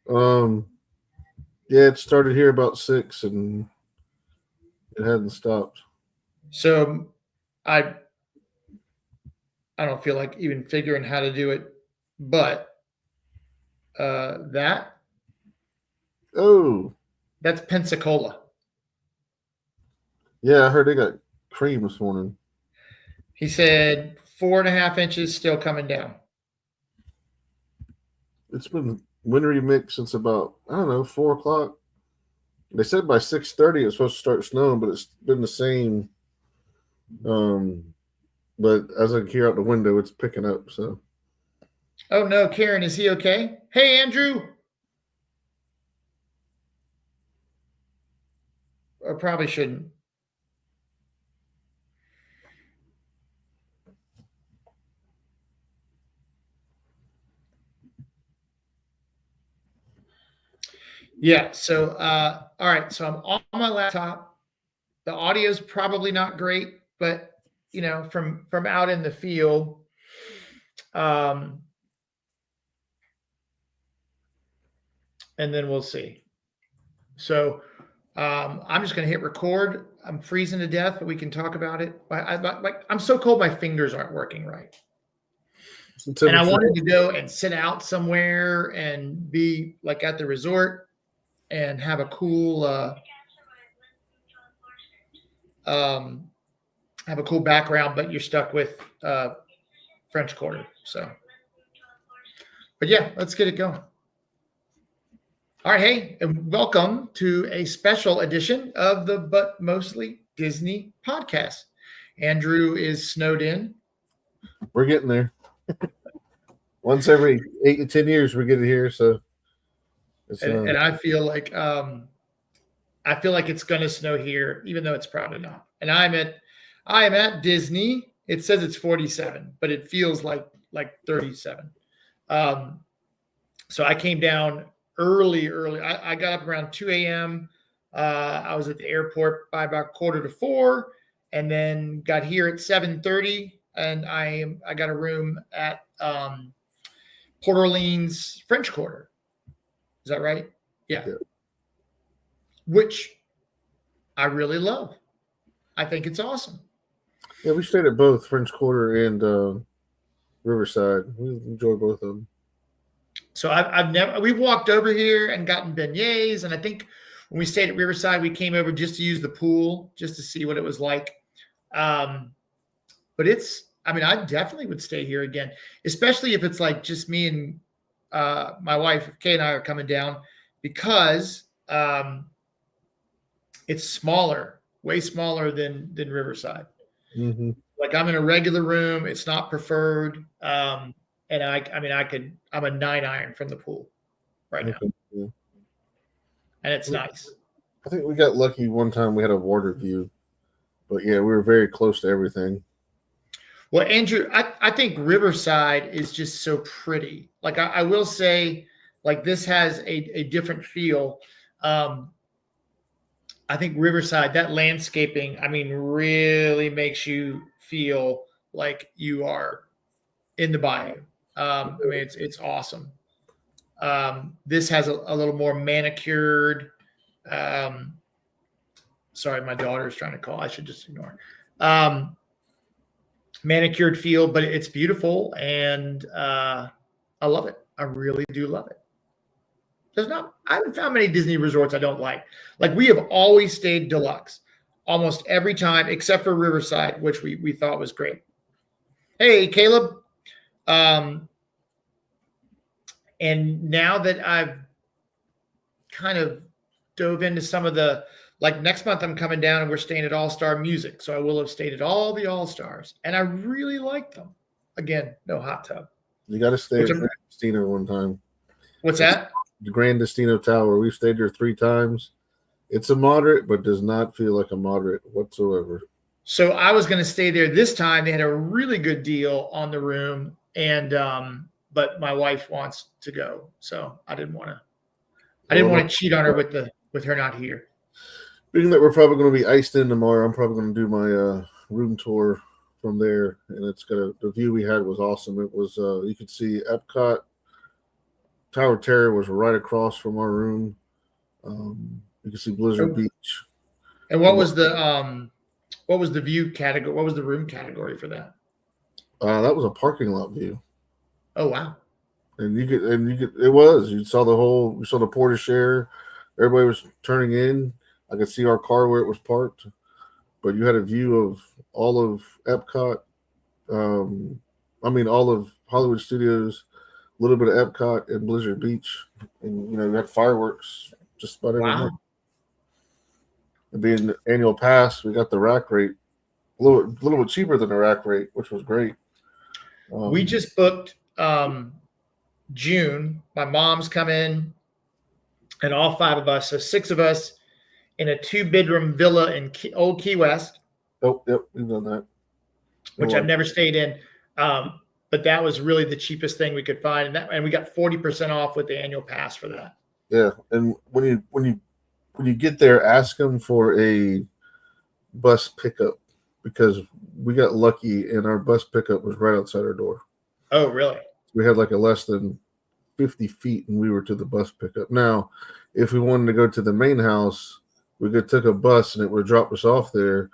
Um, yeah, it started here about 6, and it hadn't stopped. So I I don't feel like even figuring how to do it, but that Oh, that's Pensacola. yeah, I heard they got cream this morning. He said 4.5 inches still coming down. It's been wintry mix since about, I don't know, 4 o'clock. They said by 6:30 it's supposed to start snowing, but it's been the same. Um, but as I can hear out the window, it's picking up. So Oh no, Karen, is he okay? Hey, Andrew. Or probably shouldn't. Yeah. So, all right. So I'm on my laptop. The audio is probably not great, but from out in the field, um, and then we'll see. So I'm just going to hit record. I'm freezing to death, but we can talk about it. I'm so cold, my fingers aren't working right. the And I temperature. wanted to go and sit out somewhere and be like at the resort and have a cool um, have a cool background, but you're stuck with French Quarter. So, but yeah, let's get it going. All right, hey, and welcome to a special edition of the But Mostly Disney podcast. Andrew is snowed in. We're getting there. Once every 8 to 10 years, we get it here. So it's And I feel like it's going to snow here, even though it's probably not. And I am at Disney. It says it's 47, but it feels like 37. So I came down early. I got up around 2 a.m. I was at the airport by about 3:45, and then got here at 7:30. And I got a room at Port Orleans French Quarter. Is that right? Yeah. Which I really love. I think it's awesome. Yeah, we stayed at both French Quarter and Riverside. We enjoyed both of them. So we've walked over here and gotten beignets, and I think when we stayed at Riverside, we came over just to use the pool, just to see what it was like. But I definitely would stay here again, especially if it's like just me and my wife, if Kay and I are coming down, because it's smaller, way smaller than Riverside. Mm-hmm. Like I'm in a regular room, it's not preferred. And I'm a 9 iron from the pool right now. Yeah. And it's nice. I think we got lucky one time we had a water view, but yeah, we were very close to everything. Well, Andrew, I think Riverside is just so pretty. Like I will say, like this has a different feel. I think Riverside, that landscaping, really makes you feel like you are in the bayou. It's awesome. This has a little more manicured. Sorry, my daughter's trying to call. I should just ignore. Manicured feel, but it's beautiful, and I love it. I really do love it. I haven't found many Disney resorts I don't like. Like we have always stayed deluxe, almost every time, except for Riverside, which we thought was great. Hey, Caleb. And now that I've kind of dove into some of like next month I'm coming down and we're staying at All Star Music. So I will have stayed at all the All Stars. And I really like them. Again, no hot tub. You got to stay at Grand Destino one time. What's that? The Grand Destino Tower. We've stayed there 3 times. It's a moderate, but does not feel like a moderate whatsoever. So I was going to stay there this time. They had a really good deal on the room. And, but my wife wants to go. So I didn't want to cheat on her with her not here. Being that we're probably going to be iced in tomorrow, I'm probably going to do my room tour from there, and the view we had was awesome. It was you could see Epcot, Tower of Terror was right across from our room. You can see Blizzard Oh, Beach. and From what was the view category? What was the room category for that? that was a parking lot view, Oh wow. and you could it was you saw the whole you saw the porta share. Everybody was turning in. I could see our car where it was parked, but you had a view of all of Epcot. Um, I mean, all of Hollywood Studios, a little bit of Epcot and Blizzard Beach, and you had fireworks just about every night. Wow. And being the annual pass, we got the rack rate a little bit cheaper than the rack rate, which was great. We Um, just booked June. My mom's come in, and all five of us, so six of us, in a 2-bedroom villa in Old Key West, oh, yep, we've done that. which I've never stayed in. But that was really the cheapest thing we could find, and we got 40% off with the annual pass for that. Yeah, and when you get there, ask them for a bus pickup because we got lucky and our bus pickup was right outside our door. Oh, really? We had like a less than 50 feet and we were to the bus pickup. Now, if we wanted to go to the main house, we could took a bus and it would drop us off there,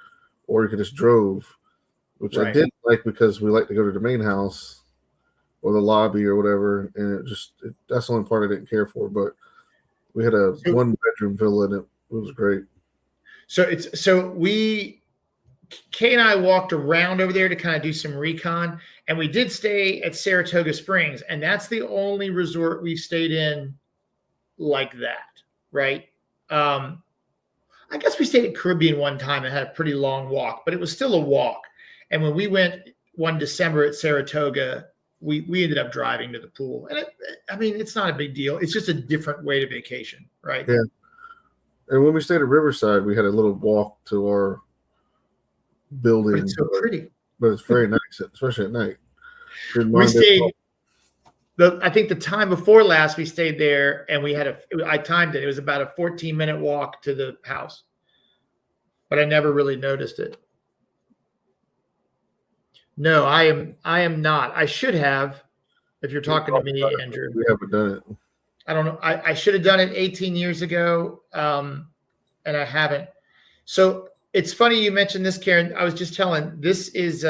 or you could just drove, which I Right. did like because we like to go to the main house or the lobby or whatever. And that's the only part I didn't care for. But we had a So, 1-bedroom villa and it was great. we Kay and I walked around over there to kind of do some recon, and we did stay at Saratoga Springs, and that's the only resort we've stayed in like that, right? I guess we stayed at Caribbean one time and had a pretty long walk, but it was still a walk. And when we went one December at Saratoga, we ended up driving to the pool, and it's not a big deal. It's just a different way to vacation, right? Yeah. And when we stayed at Riverside, we had a little walk to our building. But it's so pretty. But it's very nice, especially at night. We stayed. I think the time before last we stayed there, and I timed it. It was about a 14-minute walk to the house, but I never really noticed it. No, I am not. I should have. If you're talking to me, Andrew, we haven't done it. I don't know. I should have done it 18 years ago, and I haven't. So it's funny you mentioned this, Karen. I was just telling. This is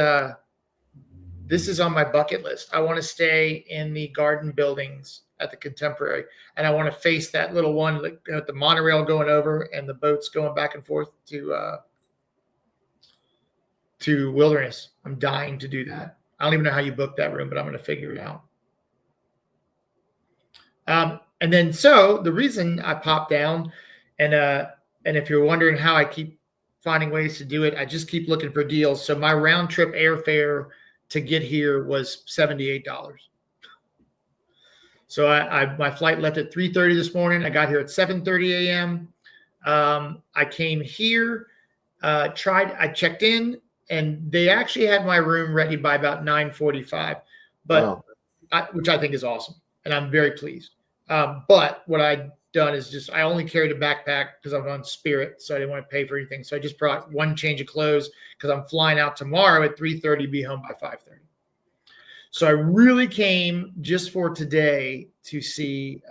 on my bucket list. I want to stay in the garden buildings at the Contemporary, and I want to face that little one with the monorail going over and the boats going back and forth to Wilderness. I'm dying to do that. I don't even know how you booked that room, but I'm going to figure it out. And then, so the reason I popped down, and if you're wondering how I keep finding ways to do it, I just keep looking for deals. So my round trip airfare to get here was $78. So my flight left at 3:30 this morning. I got here at 7:30 a.m. I came here, I checked in, and they actually had my room ready by about 9:45, but wow. Which I think is awesome, and I'm very pleased. But what I'd done is I only carried a backpack because I'm on Spirit, so I didn't want to pay for anything. So I just brought one change of clothes because I'm flying out tomorrow at 3:30, be home by 5:30. So I really came just for today to see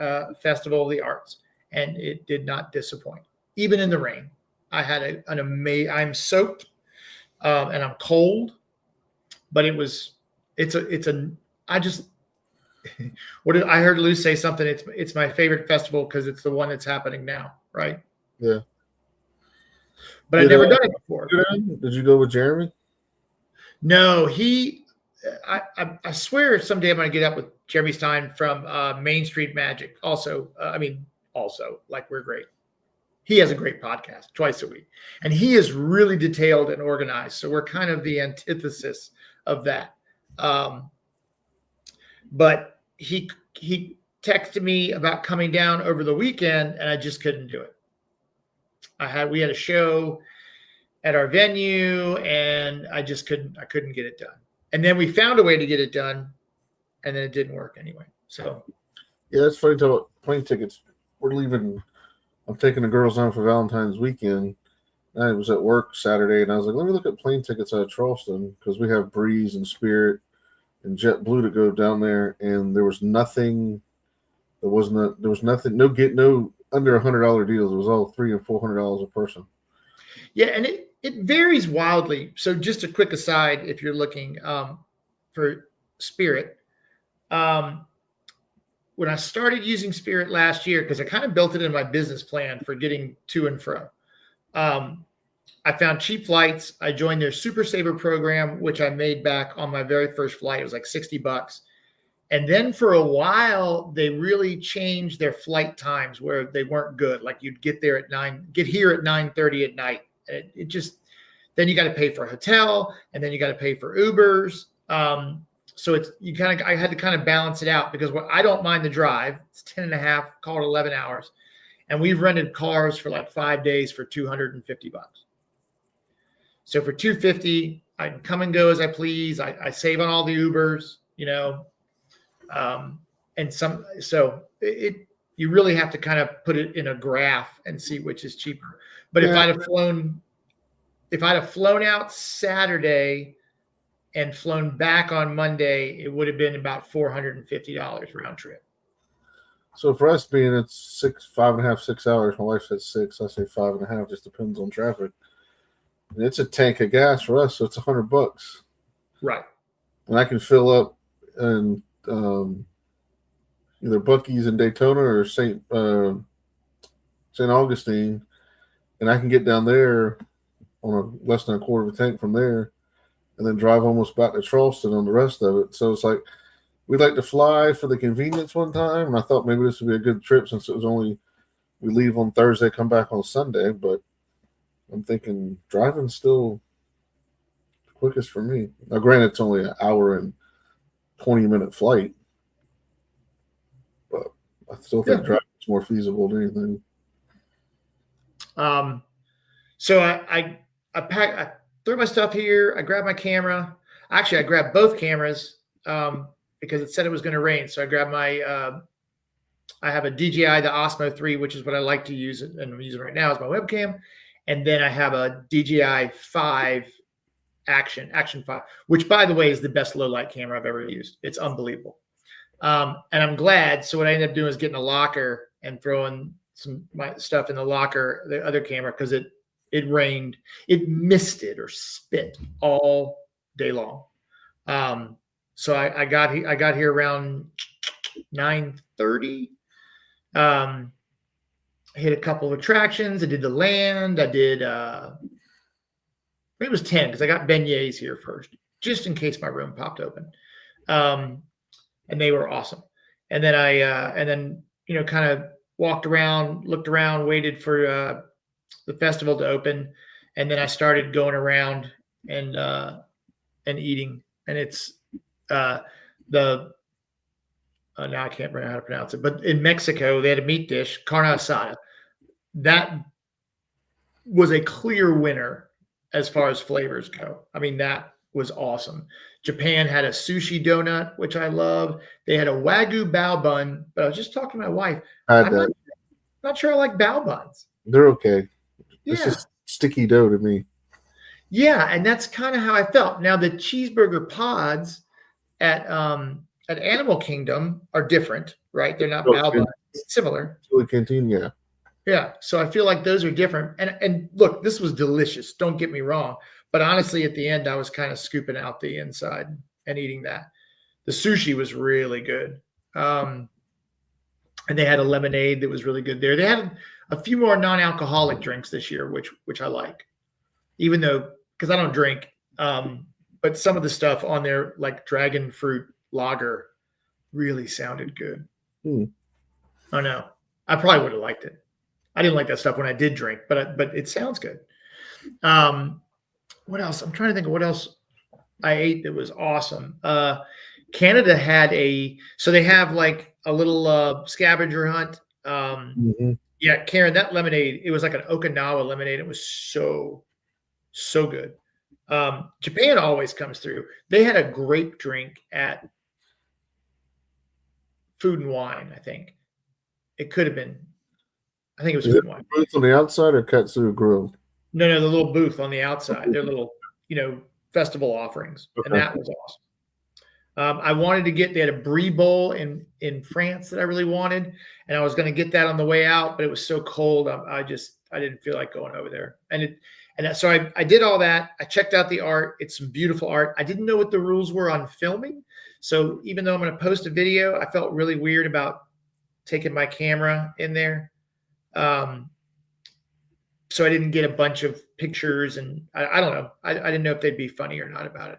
Festival of the Arts, and it did not disappoint. Even in the rain, I had an amazing. I'm soaked and I'm cold, but I heard Lou say something. It's my favorite festival because it's the one that's happening now, right? Yeah. But I've never done it before. Did you go with Jeremy? No, I swear someday I'm going to get up with Jeremy Stein from Main Street Magic. Also, like We're Great. He has a great podcast twice a week, and he is really detailed and organized. So we're kind of the antithesis of that. But he texted me about coming down over the weekend, and I just couldn't do it. We had a show at our venue, and I couldn't get it done. And then we found a way to get it done, and then it didn't work anyway. So yeah, that's funny. Talk about plane tickets. We're leaving. I'm taking the girls down for Valentine's weekend. I was at work Saturday, and I was like, let me look at plane tickets out of Charleston because we have Breeze and Spirit and JetBlue to go down there, and there was nothing There was nothing, no under $100 deals. It was all $300 and $400 a person. Yeah, and it varies wildly. So just a quick aside, if you're looking for Spirit, when I started using Spirit last year, because I kind of built it in my business plan for getting to and fro, I found cheap flights. I joined their Super Saver program, which I made back on my very first flight. It was like $60. And then for a while, they really changed their flight times where they weren't good. Like you'd get here at 9:30 at night. It just, then you got to pay for a hotel, and then you got to pay for Ubers. So I had to kind of balance it out, because I don't mind the drive. It's 10 and a half, call it 11 hours. And we've rented cars for like 5 days for $250. So for $250, I can come and go as I please. I save on all the Ubers, you really have to kind of put it in a graph and see which is cheaper. But if I'd have flown out Saturday and flown back on Monday, it would have been about $450 round trip. So for us being it's 5.5, 6 hours, my wife said 6, I say 5.5, just depends on traffic. And it's a tank of gas for us, so it's $100. Right. And I can fill up in either Buc-ee's in Daytona or St. Augustine, and I can get down there on a less than a quarter of a tank from there, and then drive almost back to Charleston on the rest of it. So it's like, we'd like to fly for the convenience one time, and I thought maybe this would be a good trip since it was only, we leave on Thursday, come back on Sunday, but I'm thinking driving's still the quickest for me. Now, granted, it's only an hour and 20-minute flight, but I still think driving's more feasible than anything. So I threw my stuff here. I grabbed my camera. Actually, I grabbed both cameras because it said it was going to rain. So I grabbed my I have a DJI, the Osmo 3, which is what I like to use, and I'm using right now as my webcam. And then I have a DJI 5 Action 5, which, by the way, is the best low light camera I've ever used. It's unbelievable. And I'm glad. So what I ended up doing is getting a locker and throwing my stuff in the locker, the other camera, because it rained. It misted or spit all day long. So I got here around 9:30. Hit a couple of attractions. I did the land. I did, it was 10 because I got beignets here first, just in case my room popped open. And they were awesome. And then kind of walked around, looked around, waited for the festival to open. And then I started going around and eating. And it's now I can't remember how to pronounce it, but in Mexico, they had a meat dish, carne asada. That was a clear winner as far as flavors go. I mean, that was awesome. Japan had a sushi donut, which I love. They had a Wagyu bao bun, but I was just talking to my wife. I'm not sure I like bao buns. They're okay. Yeah. It's just sticky dough to me. Yeah, and that's kind of how I felt. Now, the cheeseburger pods at Animal Kingdom are different, right? They're not bao buns. It's similar. Chili Canteen, yeah. Yeah, so I feel like those are different. And look, this was delicious. Don't get me wrong. But honestly, at the end, I was kind of scooping out the inside and eating that. The sushi was really good. And they had a lemonade that was really good there. They had a few more non-alcoholic drinks this year, which I like. Even though, because I don't drink, but some of the stuff on there, like dragon fruit lager, really sounded good. Oh, no. I probably would have liked it. I didn't like that stuff when I did drink, but it sounds good. What else? I'm trying to think of what else I ate that was awesome. Canada had so they have like a little scavenger hunt. Yeah, Karen, that lemonade, it was like an Okinawa lemonade. It was so good. Japan always comes through. They had a grape drink at Food and Wine, I think. It could have been. I think it was Food and Wine. Booth on the outside or Katsu Grill? No, the little booth on the outside. Their little, festival offerings. Okay. And that was I wanted to they had a brie bowl in France that I really wanted, and I was going to get that on the way out, but it was so cold. I didn't feel like going over there. So I did all that. I checked out the art. It's some beautiful art. I didn't know what the rules were on filming. So even though I'm going to post a video, I felt really weird about taking my camera in there. So I didn't get a bunch of pictures, and I don't know. I didn't know if they'd be funny or not about it.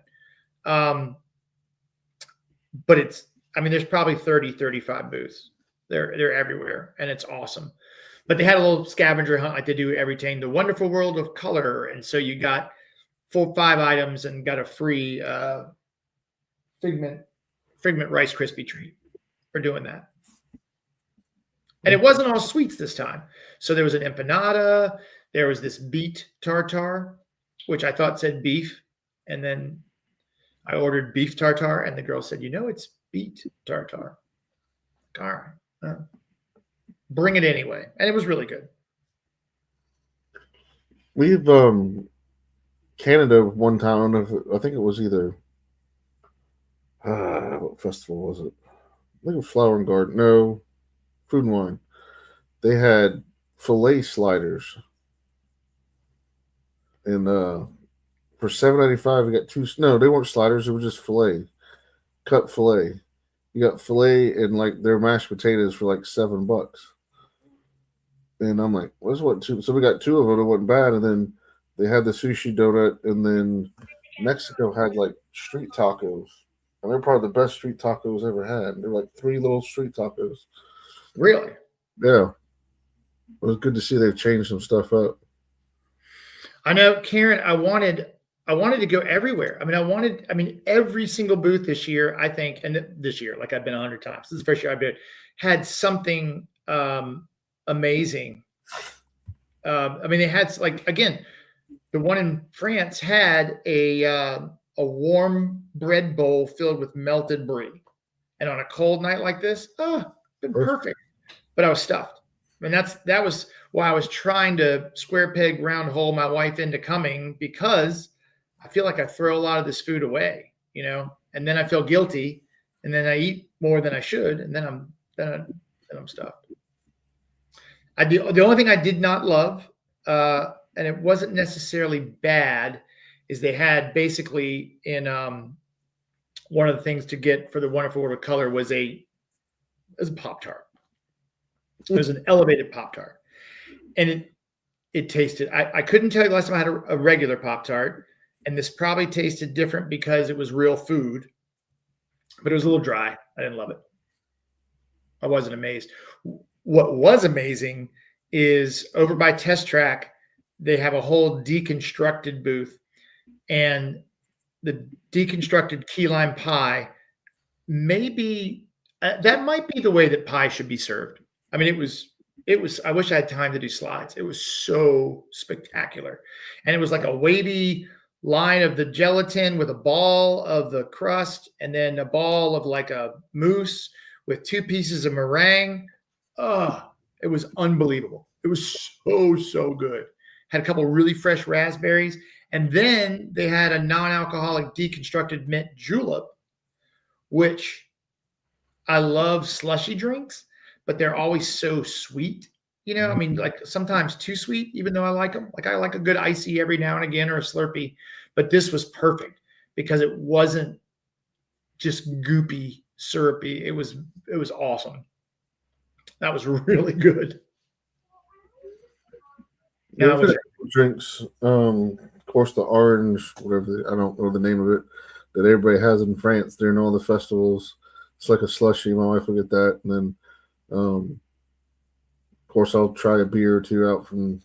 But there's probably 30, 35 booths. They're everywhere, and it's awesome. But they had a little scavenger hunt like they do everything, the wonderful world of color. And so you got 5 items and got a free Figment Rice Krispie treat for doing that. And it wasn't all sweets this time. So there was an empanada. There was this beet tartare, which I thought said beef. And then I ordered beef tartare, and the girl said, it's beet tartare. All right. Bring it anyway. And it was really good. We've Canada one time. I don't know I think it was either what festival was it? I think it was Flower and Garden. No, Food and Wine. They had fillet sliders, and for $7.95 you got two. No, they weren't sliders. It was just fillet, cut fillet. You got fillet and like their mashed potatoes for like $7. And I'm like, what's what two? So we got two of them. It wasn't bad. And then they had the sushi donut, and then Mexico had like street tacos. And they're probably the best street tacos I ever had. They're like 3 little street tacos. Really? Yeah. It was good to see they've changed some stuff up. I know, Karen, I wanted to go everywhere. Every single booth this year, I think, and this year, like I've been 100 times. This is the first year I've been, had something amazing. They had, like, again, the one in France had a warm bread bowl filled with melted brie. And on a cold night like this, been perfect. But I was stuffed. And that was why I was trying to square peg round hole my wife into coming, because I feel like I throw a lot of this food away, and then I feel guilty, and then I eat more than I should, and then I'm stuffed. The only thing I did not love, and it wasn't necessarily bad, is they had basically in one of the things to get for the wonderful world of color was a Pop-Tart. It was an elevated Pop-Tart. And it tasted, I couldn't tell you the last time I had a regular Pop-Tart, and this probably tasted different because it was real food, but it was a little dry. I didn't love it. I wasn't amazed. What was amazing is over by Test Track, they have a whole deconstructed booth, and the deconstructed key lime pie, maybe that might be the way that pie should be served. It was, I wish I had time to do slides. It was so spectacular. And it was like a wavy line of the gelatin with a ball of the crust, and then a ball of like a mousse with 2 pieces of meringue. Oh, it was unbelievable. It was so good. Had a couple really fresh raspberries. And then they had a non-alcoholic deconstructed mint julep, which I love slushy drinks, but they're always so sweet. Like sometimes too sweet, even though I like them. Like I like a good icy every now and again, or a Slurpee, but this was perfect because it wasn't just goopy, syrupy. It was awesome. That was really good. Now, drinks, of course, the orange, whatever, I don't know the name of it, that everybody has in France during all the festivals. It's like a slushy. My wife will get that, and then of course, I'll try a beer or two out from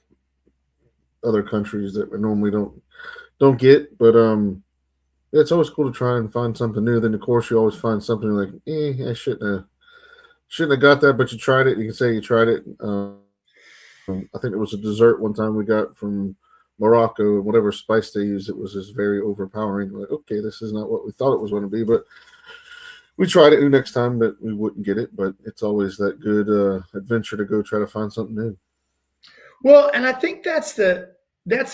other countries that we normally don't get. But yeah, it's always cool to try and find something new. Then of course you always find something like, I shouldn't have got that, but you tried it. You can say you tried it. I think it was a dessert one time we got from Morocco, and whatever spice they used, it was just very overpowering. Like, okay, this is not what we thought it was going to be, but we tried it next time, but we wouldn't get it. But it's always that good adventure to go try to find something new. Well, and I think that's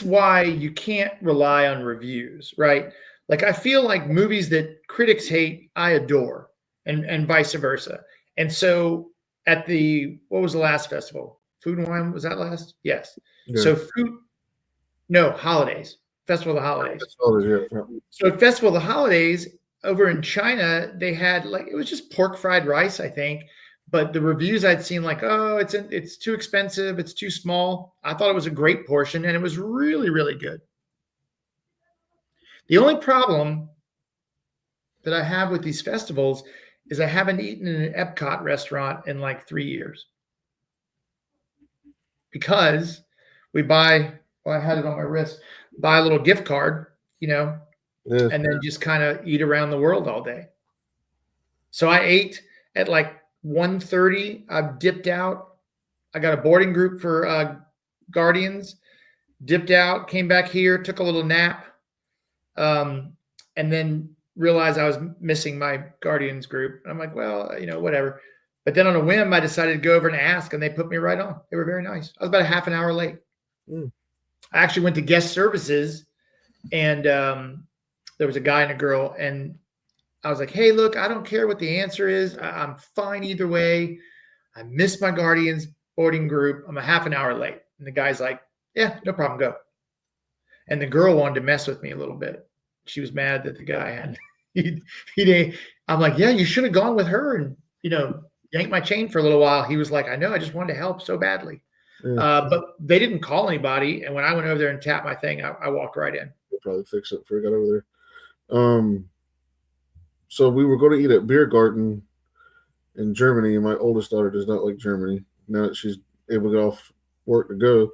why you can't rely on reviews, right? Like I feel like movies that critics hate, I adore, and vice versa. And so at the what was the last festival? Food and Wine was that last? Yes. Yeah, So food, no holidays, Festival of the Holidays. that's all it is. Yeah. So at Festival of the Holidays over in China, they had like it was just pork fried rice, I think. But the reviews I'd seen like, oh, it's too expensive, it's too small. I thought it was a great portion, and it was really really good. The only problem that I have with these festivals is I haven't eaten in an Epcot restaurant in like 3 years because we buy. Well, I had it on my wrist. Buy a little gift card, Yeah. and then just kind of eat around the world all day. So I ate at like 1:30. I've dipped out. I got a boarding group for Guardians. Dipped out, came back here, took a little nap, and then realized I was missing my Guardians group. And I'm like, well, whatever. But then on a whim, I decided to go over and ask, and they put me right on. They were very nice. I was about a half an hour late. Mm. I actually went to guest services, and there was a guy and a girl, and I was like, hey, look, I don't care what the answer is. I'm fine either way. I missed my Guardians boarding group. I'm a half an hour late. And the guy's like, yeah, no problem, go. And the girl wanted to mess with me a little bit. She was mad that the guy had he didn't. I'm like, yeah, you should have gone with her and yank my chain for a little while. He was like, I know, I just wanted to help so badly. Yeah. But they didn't call anybody. And when I went over there and tapped my thing, I walked right in. We'll probably fix it before we got over there. So we were going to eat at Beer Garden in Germany, and my oldest daughter does not like Germany. Now that she's able to get off work to go,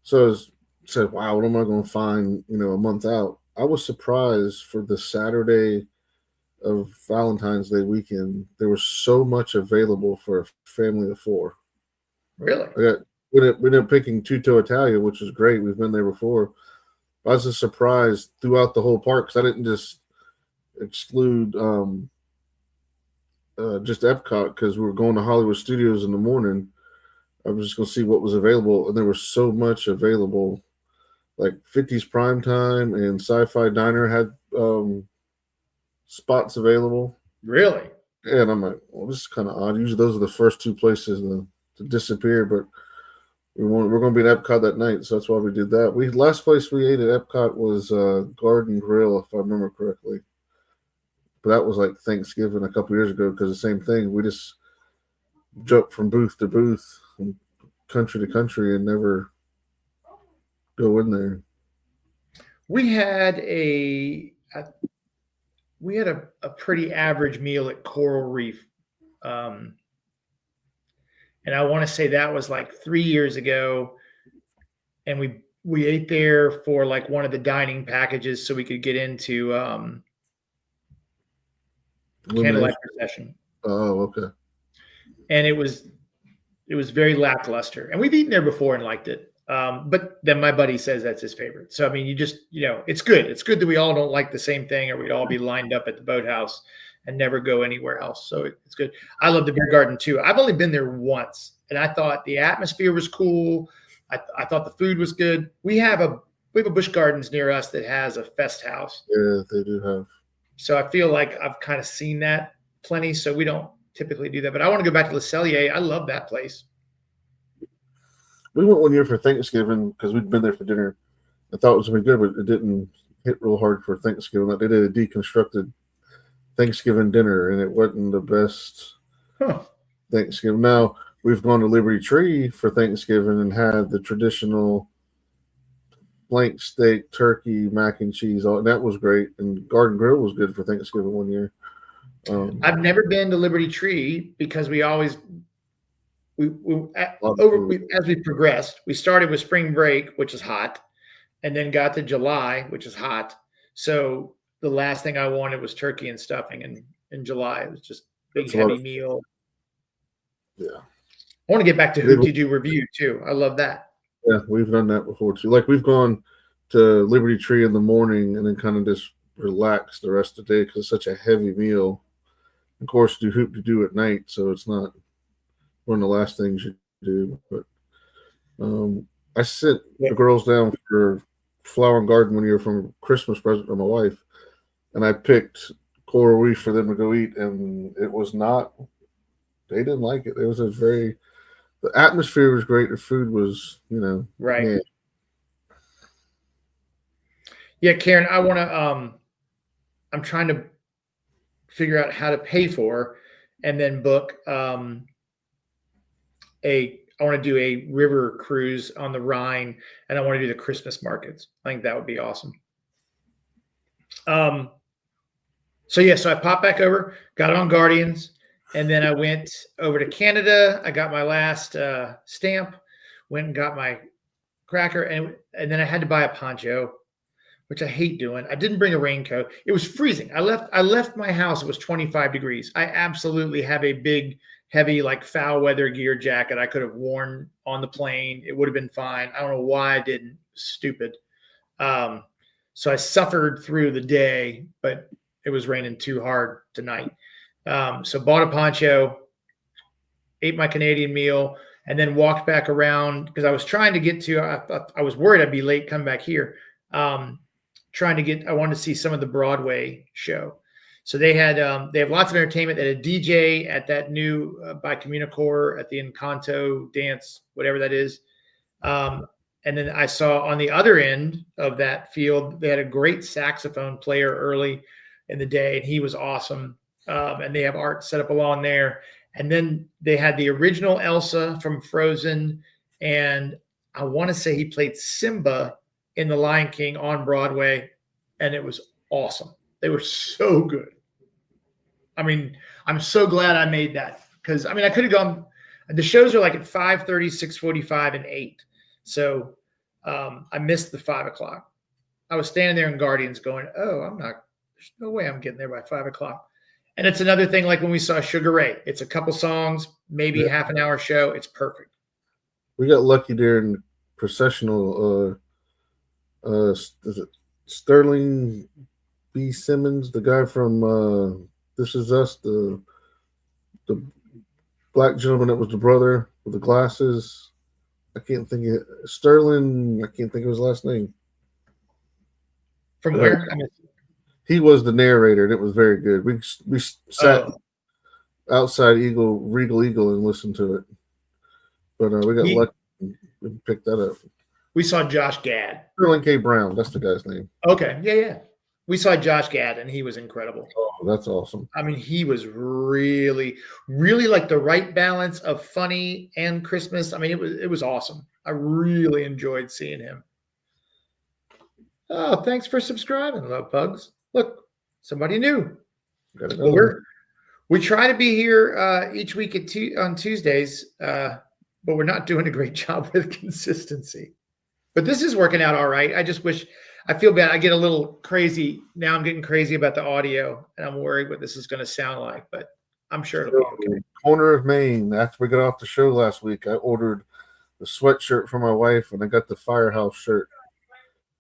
so I said, "Wow, what am I going to find? A month out." I was surprised for the Saturday of Valentine's Day weekend. There was so much available for a family of four. Really? We ended up picking Tutto Italia, which is great. We've been there before. I was just surprised throughout the whole park because I didn't just exclude just Epcot because we were going to Hollywood Studios in the morning. I was just going to see what was available, and there was so much available. Like 50s Prime Time and Sci-Fi Diner had spots available. Really? And I'm like, well, this is kind of odd. Usually those are the first two places to disappear, but we're going to be at Epcot that night, so that's why we did that. Last place we ate at Epcot was Garden Grill, if I remember correctly. But that was like Thanksgiving a couple years ago because the same thing. We just jumped from booth to booth, from country to country, and never go in there. We had a pretty average meal at Coral Reef. And I want to say that was like 3 years ago. And we ate there for like one of the dining packages so we could get into candlelight procession. Oh, okay. And it was very lackluster. And we've eaten there before and liked it. But then my buddy says that's his favorite. So, I mean, it's good. It's good that we all don't like the same thing or we'd all be lined up at the boathouse and never go anywhere else. So it's good. I love the beer garden too. I've only been there once and I thought the atmosphere was cool. I thought the food was good. We have a Busch Gardens near us that has a fest house. Yeah, they do have. So I feel like I've kind of seen that plenty. So we don't typically do that, but I want to go back to Le Cellier. I love that place. We went one year for Thanksgiving because we'd been there for dinner. I thought it was going to be good, but it didn't hit real hard for Thanksgiving. Like they did a deconstructed Thanksgiving dinner, and it wasn't the best Thanksgiving. Now, we've gone to Liberty Tree for Thanksgiving and had the traditional blank steak, turkey, mac and cheese. All that was great. And Garden Grill was good for Thanksgiving one year. I've never been to Liberty Tree because we always as we progressed, we started with spring break, which is hot, and then got to July, which is hot. So the last thing I wanted was turkey and stuffing, and in July it was just big heavy meal. Yeah, I want to get back to Hoop Do review too. I love that. Yeah, we've done that before too. Like we've gone to Liberty Tree in the morning and then kind of just relax the rest of the day because it's such a heavy meal. Of course, do Hoop Do at night, so it's not one of the last things you do. But I sent the girls down for flower and garden one year from a Christmas present for my wife. and I picked coral reef for them to go eat, and it was not. They didn't like it. It was a very the atmosphere was great. The food was, Right. yeah. Yeah, Karen, I want to I'm trying to figure out how to pay for and then book I want to do a river cruise on the Rhine, and I want to do the Christmas markets. I think that would be awesome. Um, so yeah, so I popped back over, got on Guardians, and then I went over to Canada. I got my last stamp, went and got my cracker, and then I had to buy a poncho, which I hate doing. I didn't bring a raincoat. It was freezing. I left my house. It was 25 degrees. I absolutely have a big, heavy, like foul weather gear jacket I could have worn on the plane. It would have been fine. I don't know why I didn't. Stupid. Um, so I suffered through the day, but it was raining too hard tonight. So bought a poncho, ate my Canadian meal, and then walked back around because I was trying to get to. I was worried I'd be late coming back here. I wanted to see some of the Broadway show. So they have lots of entertainment. They had a DJ at that new by Communicore at the Encanto dance, whatever that is. And then I saw on the other end of that field, they had a great saxophone player early in the day, and he was awesome. And they have art set up along there. And then they had the original Elsa from Frozen, and I want to say he played Simba in The Lion King on Broadway, and it was awesome. They were so good. I mean, I'm so glad I made that because I could have gone. The shows are like at 5:30, 6:45, and 8. So I missed the 5 o'clock. I was standing there in Guardians going, "Oh, there's no way I'm getting there by 5 o'clock." And it's another thing like when we saw Sugar Ray. It's a couple songs, maybe half an hour show. It's perfect. We got lucky during the processional. Is it Sterling B. Simmons, the guy from This Is Us, the black gentleman that was the brother with the glasses. I can't think of Sterling. I can't think of his last name. From where? He was the narrator, and it was very good. We sat outside Regal Eagle and listened to it, but we got lucky and picked that up. We saw Josh Gad. Sterling K. Brown, that's the guy's name. Okay, yeah. We saw Josh Gad, and he was incredible. Oh, that's awesome. He was really, really like the right balance of funny and Christmas. It was awesome. I really enjoyed seeing him. Oh, thanks for subscribing, Love Pugs. Look, somebody new. We try to be here each week on Tuesdays, but we're not doing a great job with consistency. But this is working out all right. I just wish. I feel bad. I get a little crazy. Now I'm getting crazy about the audio, and I'm worried what this is going to sound like, but I'm sure it'll be okay. Corner of Maine. After we got off the show last week, I ordered the sweatshirt for my wife, and I got the Firehouse shirt,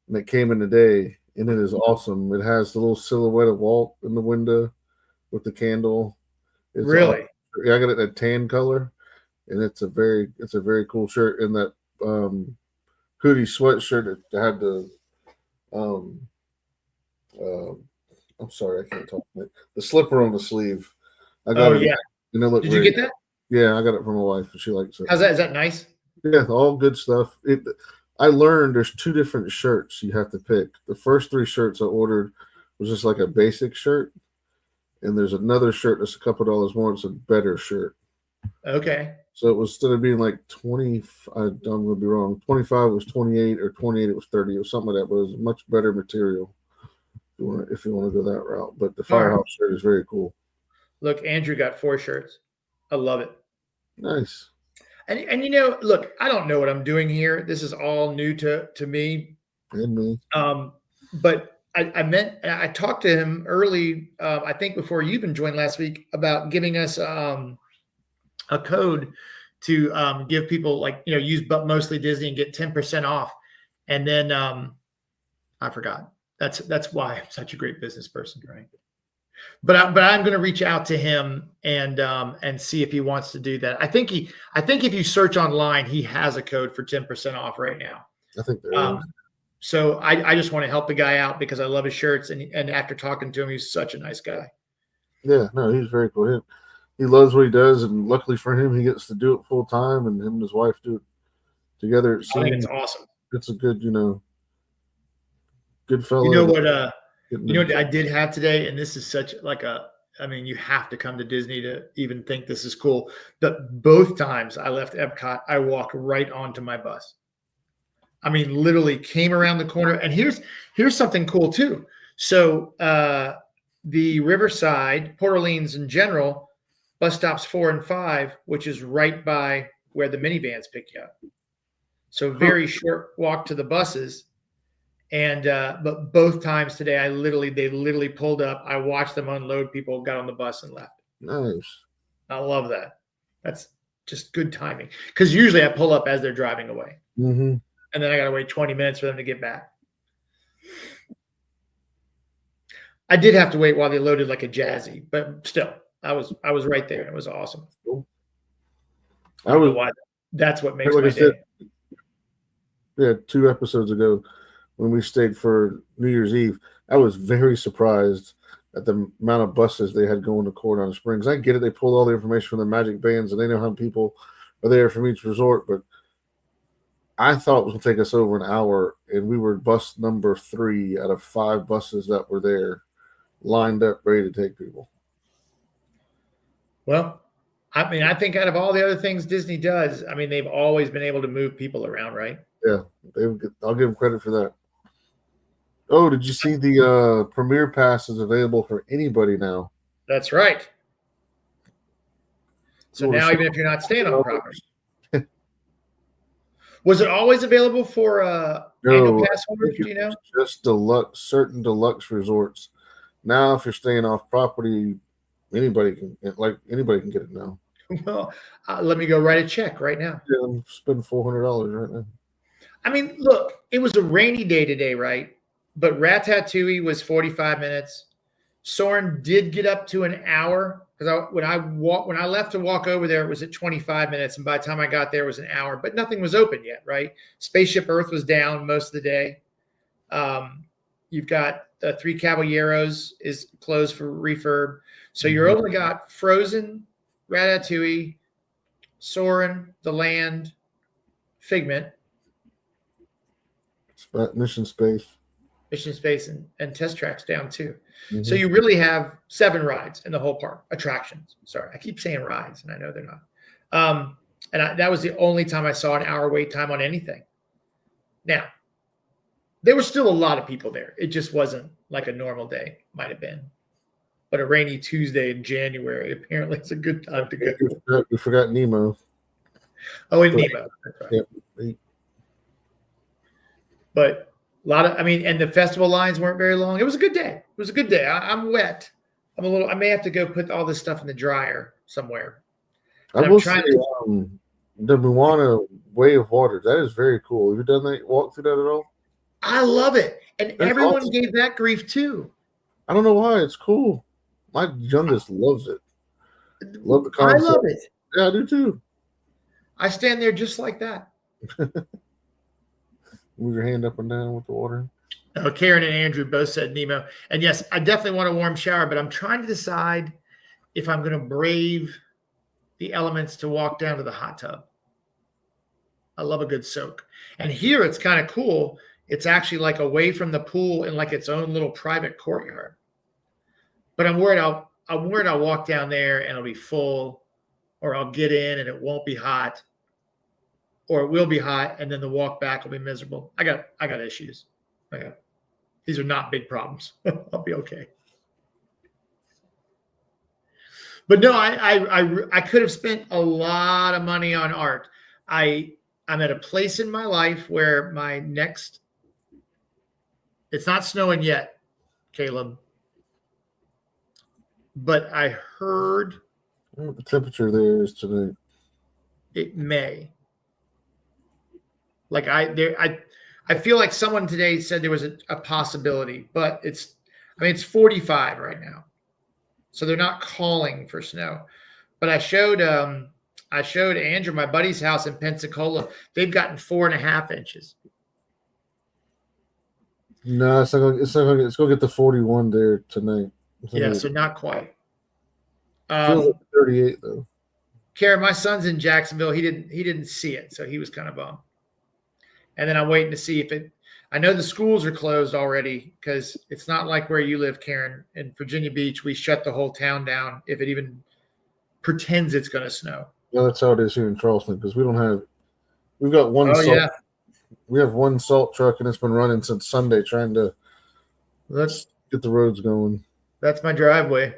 and it came in today, and it is awesome. It has the little silhouette of Walt in the window with the candle. It's really? Awesome. Yeah, I got it in a tan color, and it's a very cool shirt. And that hoodie sweatshirt that had the I'm sorry, I can't talk. The slipper on the sleeve. I got it. Yeah. And it looked Did you get that? Yeah, I got it from my wife, and she likes it. How's that? Is that nice? Yeah, all good stuff. I learned there's 2 different shirts you have to pick. The first 3 shirts I ordered was just like a basic shirt, and there's another shirt that's a couple dollars more. It's a better shirt. Okay. So it was, instead of being like 20, I'm going to be wrong. 25 was 28, or 28 it was 30, or something like that. But it was a much better material if you want to go that route. But the Firehouse shirt is very cool. Look, Andrew got 4 shirts. I love it. Nice. And look, I don't know what I'm doing here. This is all new to me. And me. But I talked to him early, I think before you even joined last week, about giving us a code to give people use but mostly Disney and get 10% off. And then I forgot. That's why I'm such a great business person, right? But I'm going to reach out to him and see if he wants to do that. I think if you search online, he has a code for 10% off right now. I think there is. So I just want to help the guy out because I love his shirts. And after talking to him, he's such a nice guy. Yeah, no, he's very cool. He loves what he does, and luckily for him, he gets to do it full time, and him and his wife do it together. It I think seems it's awesome. it's a good, good You fellow. know what? Getting You know what into- I did have today, and this is such like a. I mean, you have to come to Disney to even think this is cool. But both times I left Epcot, I walked right onto my bus. I mean, literally came around the corner. And here's something cool too. So the Riverside, Port Orleans in general, bus stops 4 and 5, which is right by where the minivans pick you up. So very short walk to the buses. And but both times today, they literally pulled up. I watched them unload people, got on the bus and left. Nice. I love that. That's just good timing. Because usually I pull up as they're driving away. Mm-hmm. And then I got to wait 20 minutes for them to get back. I did have to wait while they loaded like a Jazzy, but still, I was right there. It was awesome. Cool. I don't know why. That's what makes like my I said, day. Yeah, 2 episodes ago when we stayed for New Year's Eve, I was very surprised at the amount of buses they had going to Coronado Springs. I get it; they pulled all the information from the Magic Bands, and they know how many people are there from each resort, but I thought it was going to take us over an hour, and we were bus number 3 out of 5 buses that were there, lined up, ready to take people. Well, I mean, I think out of all the other things Disney does, I mean, they've always been able to move people around, right? Yeah, I'll give them credit for that. Oh, did you see the Premier Pass is available for anybody now? That's right. So Cool to now, see. even if you're not staying on property, was it always available for annual pass holders? Do you know? Just certain deluxe resorts. Now, if you're staying off property, anybody can get it now. Well, let me go write a check right now. Yeah, I'm spending $400 right now. I mean, look, it was a rainy day today, right? But Ratatouille was 45 minutes. Soarin' did get up to an hour because when I left to walk over there, it was at 25 minutes, and by the time I got there, it was an hour. But nothing was open yet, right? Spaceship Earth was down most of the day. You've got Three Caballeros is closed for refurb, so you're only got Frozen, Ratatouille, Soarin', The Land, Figment, Mission Space, and Test Tracks down too. Mm-hmm. So you really have 7 rides in the whole park. Attractions. Sorry, I keep saying rides, and I know they're not. That was the only time I saw an hour wait time on anything. Now, there were still a lot of people there. It just wasn't like a normal day. Might have been. But a rainy Tuesday in January, apparently it's a good time to go. We forgot Nemo. Oh, and Nemo. That's right. Yep. But a lot of, and the festival lines weren't very long. It was a good day. It was a good day. I'm wet. I may have to go put all this stuff in the dryer somewhere. I will say, the Moana Way of Water, that is very cool. Have you done that? Walk through that at all? I love it. And That's everyone awesome. gave that grief too. I don't know why. It's cool. My youngest loves it. Love the concept. I love it. Yeah, I do too. I stand there just like that. Move your hand up and down with the water. Karen and Andrew both said Nemo. And yes, I definitely want a warm shower, but I'm trying to decide if I'm going to brave the elements to walk down to the hot tub. I love a good soak. And here it's kind of cool. It's actually like away from the pool in like its own little private courtyard. But I'm worried I'll walk down there and it'll be full, or I'll get in and it won't be hot, or it will be hot and then the walk back will be miserable. I got issues. These are not big problems. I'll be okay. But no, I could have spent a lot of money on art. I'm at a place in my life where it's not snowing yet, Caleb. But I heard what the temperature there is today. It may. Like I feel like someone today said there was a possibility, but it's 45 right now. So they're not calling for snow. But I showed Andrew, my buddy's house in Pensacola. They've gotten 4.5 inches. No, it's not gonna. It's not gonna. It's gonna get to 41 there tonight. Yeah, so not quite. Feels like 38 though. Karen, my son's in Jacksonville. He didn't see it, so he was kind of bummed. And then I'm waiting to see if it. I know the schools are closed already because it's not like where you live, Karen. In Virginia Beach, we shut the whole town down if it even pretends it's going to snow. Yeah, that's how it is here in Charleston because we don't have. We've got one. Oh yeah, we have one salt truck and it's been running since Sunday, trying to let's get the roads going. That's my driveway.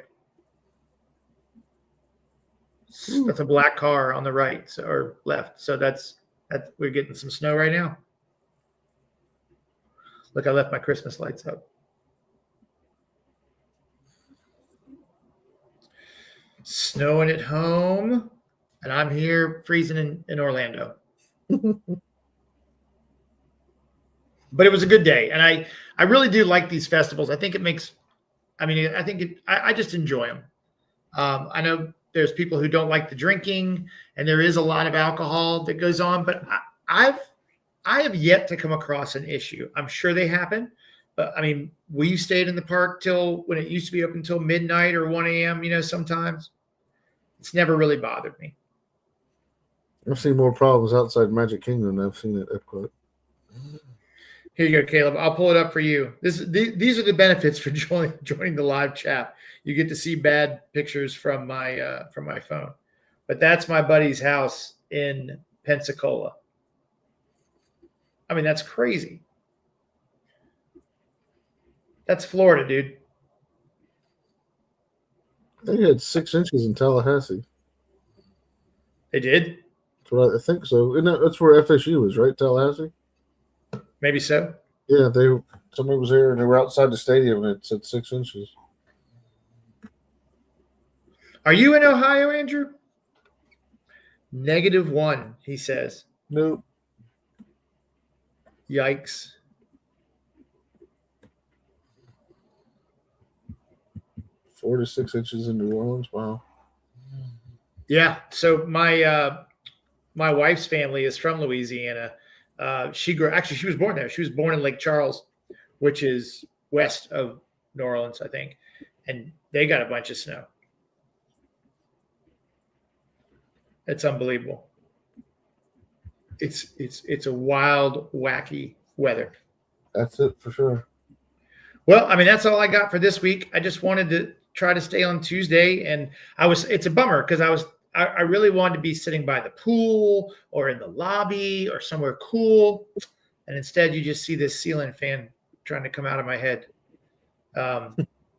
That's a black car on the right or left. So that's we're getting some snow right now. Look, I left my Christmas lights up. Snowing at home, and I'm here freezing in Orlando. But it was a good day, and I really do like these festivals. I think it makes. I just enjoy them. I know there's people who don't like the drinking, and there is a lot of alcohol that goes on, but I have yet to come across an issue. I'm sure they happen, but I mean, we've stayed in the park till when it used to be open till midnight or 1 a.m. Sometimes it's never really bothered me. I've seen more problems outside Magic Kingdom than I've seen at Epcot. Here you go, Caleb. I'll pull it up for you. These are the benefits for joining the live chat. You get to see bad pictures from my phone, but that's my buddy's house in Pensacola. I mean, that's crazy. That's Florida, dude. They had 6 inches in Tallahassee. They did? That's what I think so. That's where FSU is, right? Tallahassee? Maybe so. Yeah, somebody was there and they were outside the stadium and it said 6 inches. Are you in Ohio, Andrew? -1, he says. Nope. Yikes. Four to 6 inches in New Orleans. Wow. Yeah. So my wife's family is from Louisiana. She was born there. She was born in Lake Charles, which is west of New Orleans, I think. And they got a bunch of snow. It's unbelievable. It's a wild, wacky weather. That's it for sure. Well, I mean, that's all I got for this week. I just wanted to try to stay on Tuesday, and it's a bummer because I really wanted to be sitting by the pool or in the lobby or somewhere cool, and instead you just see this ceiling fan trying to come out of my head,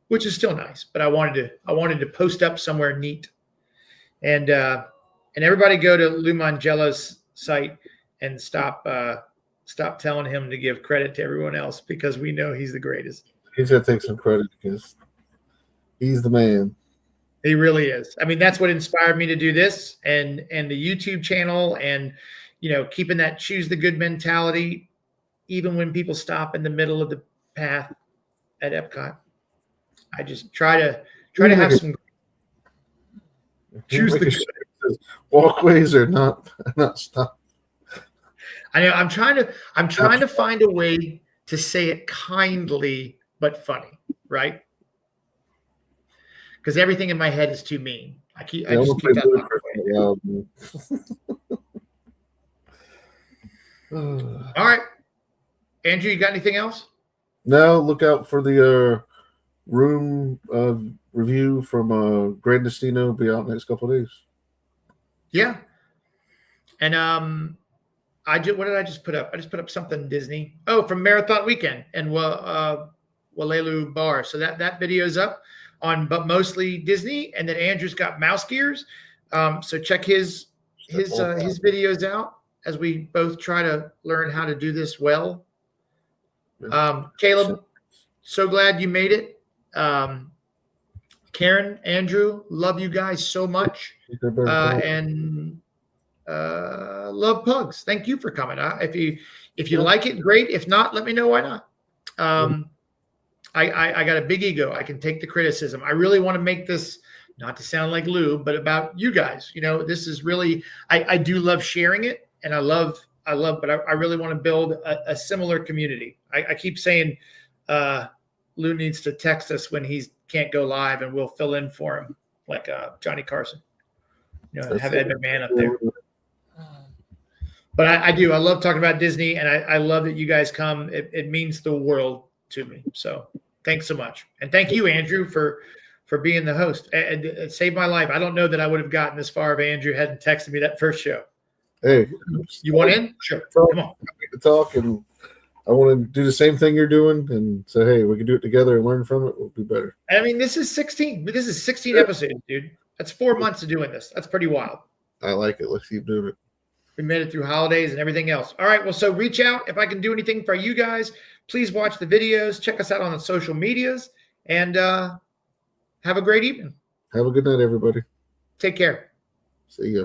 which is still nice. But I wanted to post up somewhere neat, and everybody go to Lou Mangello's site and stop telling him to give credit to everyone else because we know he's the greatest. He's got to take some credit because he's the man. He really is. I mean, that's what inspired me to do this and the YouTube channel and, keeping that choose the good mentality, even when people stop in the middle of the path at Epcot. I just try to have some choose the good. Walkways are not stop. I know I'm trying to find a way to say it kindly but funny, right? Because everything in my head is too mean. I just keep that All right. Andrew, you got anything else? No, look out for the room review from Grand Destino. Be out next couple of days. Yeah. And what did I just put up? I just put up something Disney. Oh, from Marathon Weekend and Walelu Bar. So that video's up on but mostly Disney, and then Andrew's got mouse gears. So check his videos out as we both try to learn how to do this well. Caleb, so glad you made it. Karen, Andrew, love you guys so much. And love Pugs. Thank you for coming. If you like it, great. If not, let me know why not. I got a big ego. I can take the criticism. I really want to make this not to sound like Lou, but about you guys. This is really I do love sharing it, and I love I love, but I really want to build a similar community. I keep saying Lou needs to text us when he can't go live, and we'll fill in for him, like Johnny Carson. Have Ed McMahon up there. But I do. I love talking about Disney, and I love that you guys come. It means the world to me. So thanks so much, and thank you, Andrew, for being the host. It saved my life. I don't know that I would have gotten this far if Andrew hadn't texted me that first show. Hey, you want in? Sure. Come on. To talk, and I want to do the same thing you're doing, and say, hey, we can do it together and learn from it. We'll be better. I mean, this is 16. This is 16 episodes, dude. That's 4 months of doing this. That's pretty wild. I like it. Let's keep doing it. We made it through holidays and everything else. All right. Well, so reach out if I can do anything for you guys. Please watch the videos. Check us out on the social medias, and have a great evening. Have a good night, everybody. Take care. See ya.